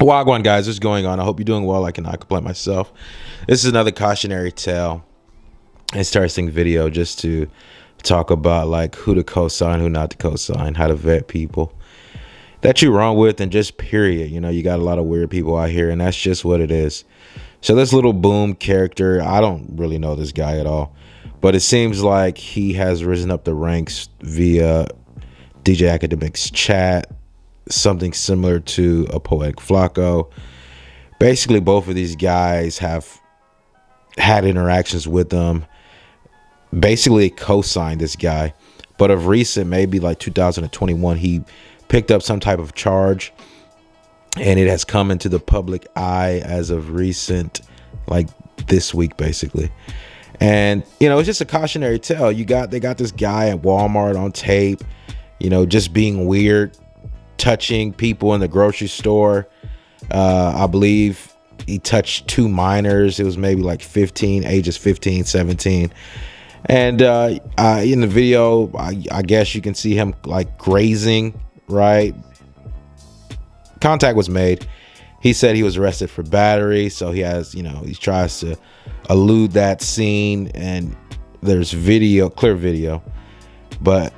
Wagwan guys, what's going on? I hope you're doing well. I cannot complain myself. This is another cautionary tale. Interesting video just to talk about like who to co-sign, who not to co-sign, how to vet people that you're wrong with, and just period. You know, you got a lot of weird people out here, and that's just what it is. So this little Boom character, I don't really know this guy at all, but it seems like he has risen up the ranks via DJ Academic's chat, something similar to a Poetic Flacco. Basically, both of these guys have had interactions with them, basically co-signed this guy. But of recent, maybe like 2021, he picked up some type of charge, and it has come into the public eye as of recent, like this week, basically. And, you know, it's just a cautionary tale. They got this guy at Walmart on tape, you know, just being weird, touching people in the grocery store. I believe he touched 2 minors. It was maybe like ages 15, 17. And in the video, I guess you can see him like grazing, right? Contact was made. He said he was arrested for battery. So he has, you know, he tries to elude that scene, and there's video, clear video. But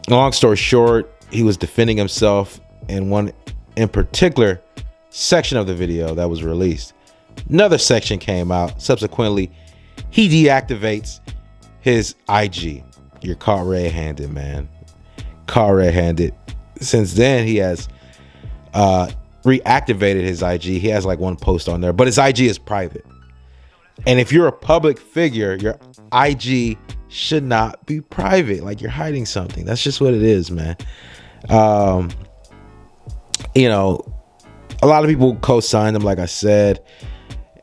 long story short, he was defending himself in one in particular section of the video that was released. Another section came out. Subsequently, he deactivates his IG. You're caught red-handed, man. Caught red-handed. Since then, he has reactivated his IG. He has like one post on there, but his IG is private. And if you're a public figure, your IG should not be private. Like, you're hiding something. That's just what it is, man. You know, a lot of people co-signed him, like I said,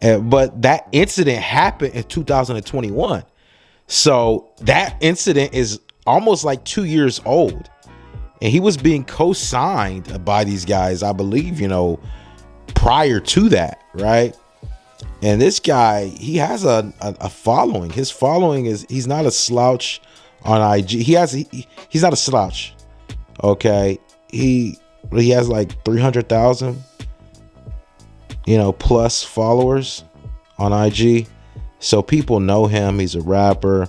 but that incident happened in 2021. So that incident is almost like 2 years old, and he was being co-signed by these guys, I believe, you know, prior to that, right? And this guy, he has a following. His following is, he's not a slouch on IG. He's not a slouch. Okay. He has like 300,000, you know, plus followers on IG. So people know him. He's a rapper.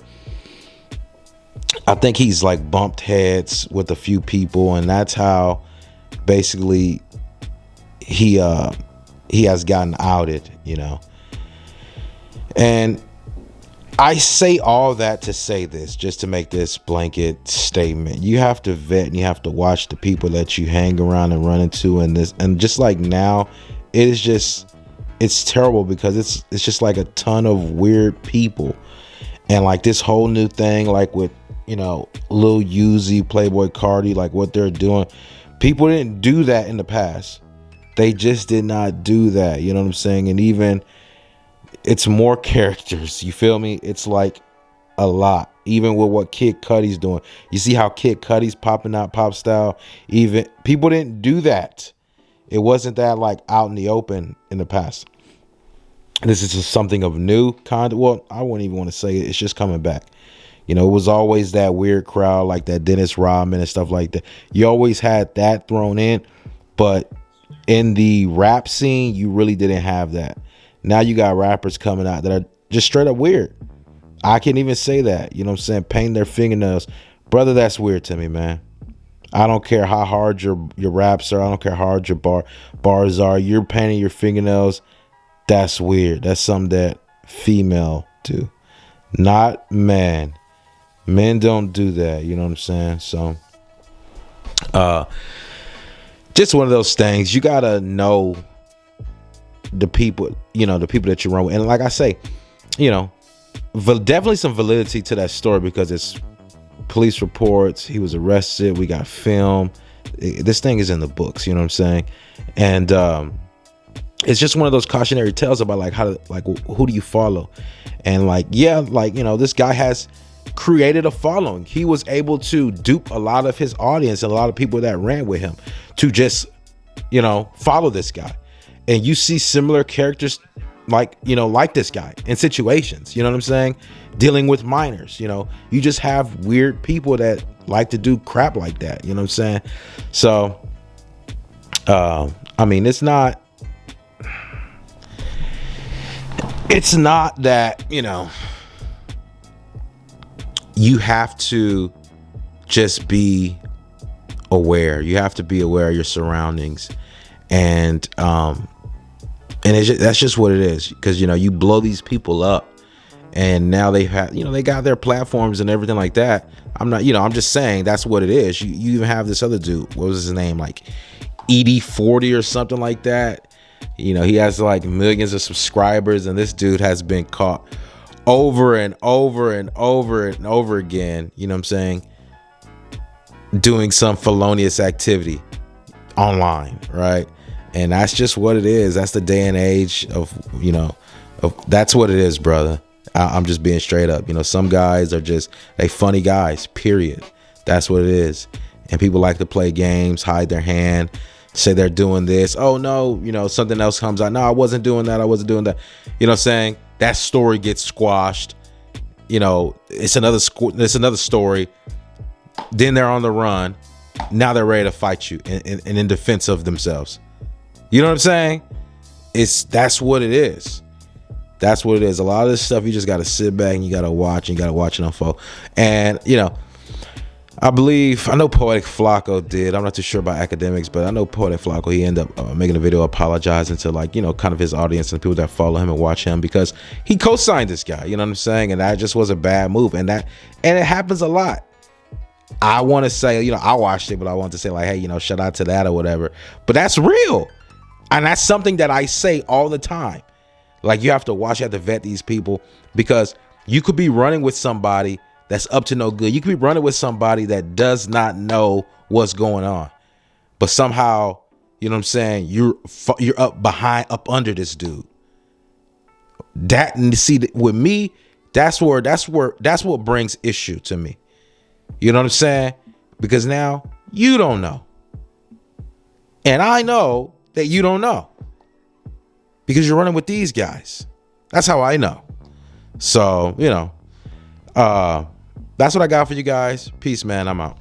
I think he's like bumped heads with a few people, and that's how basically he has gotten outed, you know. And I say all that to say this, just to make this blanket statement. You have to vet and you have to watch the people that you hang around and run into, and just like now, it's terrible because it's just like a ton of weird people. And like this whole new thing, like with, you know, Lil Uzi, Playboy Cardi, like what they're doing, people didn't do that in the past. They just did not do that. You know what I'm saying? And even it's more characters. You feel me? It's like a lot. Even with what Kid Cudi's doing, you see how Kid Cudi's popping out pop style. Even people didn't do that. It wasn't that like out in the open in the past. This is just something of new kind of. Well, I wouldn't even want to say it. It's just coming back. You know, it was always that weird crowd like that Dennis Rodman and stuff like that. You always had that thrown in, but in the rap scene, you really didn't have that. Now you got rappers coming out that are just straight up weird. I can't even say that. You know what I'm saying? Painting their fingernails. Brother, that's weird to me, man. I don't care how hard your raps are. I don't care how hard your bars are. You're painting your fingernails. That's weird. That's something that female do. Not man. Men don't do that. You know what I'm saying? So, just one of those things. You got to know the people, you know, the people that you run with. And like I say, you know, definitely some validity to that story because it's police reports. He was arrested. We got film. This thing is in the books. You know what I'm saying? And it's just one of those cautionary tales about like how to, like, who do you follow? And like, yeah, like, you know, this guy has created a following. He was able to dupe a lot of his audience and a lot of people that ran with him to just, you know, follow this guy. And you see similar characters like, you know, like this guy in situations, you know what I'm saying? Dealing with minors, you know, you just have weird people that like to do crap like that. You know what I'm saying? So, I mean, it's not that, you have to just be aware. You have to be aware of your surroundings. And that's just what it is. Because, you blow these people up, and now they have, they got their platforms and everything like that. I'm not, I'm just saying that's what it is. You even have this other dude. What was his name? Like ED40 or something like that. He has like millions of subscribers, and this dude has been caught over and over and over and over again. You know what I'm saying? Doing some felonious activity online, right? And that's just what it is. That's the day and age of, that's what it is, brother. I'm just being straight up. Some guys are just, they funny guys, period. That's what it is. And people like to play games, hide their hand, say they're doing this. Oh no, something else comes out. No, I wasn't doing that. I wasn't doing that. You know what I'm saying? That story gets squashed. It's another story. Then they're on the run. Now they're ready to fight you and in defense of themselves. You know what I'm saying? That's what it is. That's what it is. A lot of this stuff, you just got to sit back and you got to watch, and you got to watch it unfold. And, I know Poetic Flacco did. I'm not too sure about academics, but I know Poetic Flacco, he ended up making a video apologizing to kind of his audience and people that follow him and watch him, because he co-signed this guy. You know what I'm saying? And that just was a bad move. And it happens a lot. I want to say, I watched it, but I want to say like, hey, shout out to that or whatever. But that's real. And that's something that I say all the time. Like, you have to watch, you have to vet these people, because you could be running with somebody that's up to no good. You could be running with somebody that does not know what's going on, but somehow, you know what I'm saying, you're up under this dude. That, and see, with me, that's what brings issue to me. You know what I'm saying? Because now you don't know, and I know that you don't know, because you're running with these guys. That's how I know. So, that's what I got for you guys. Peace, man. I'm out.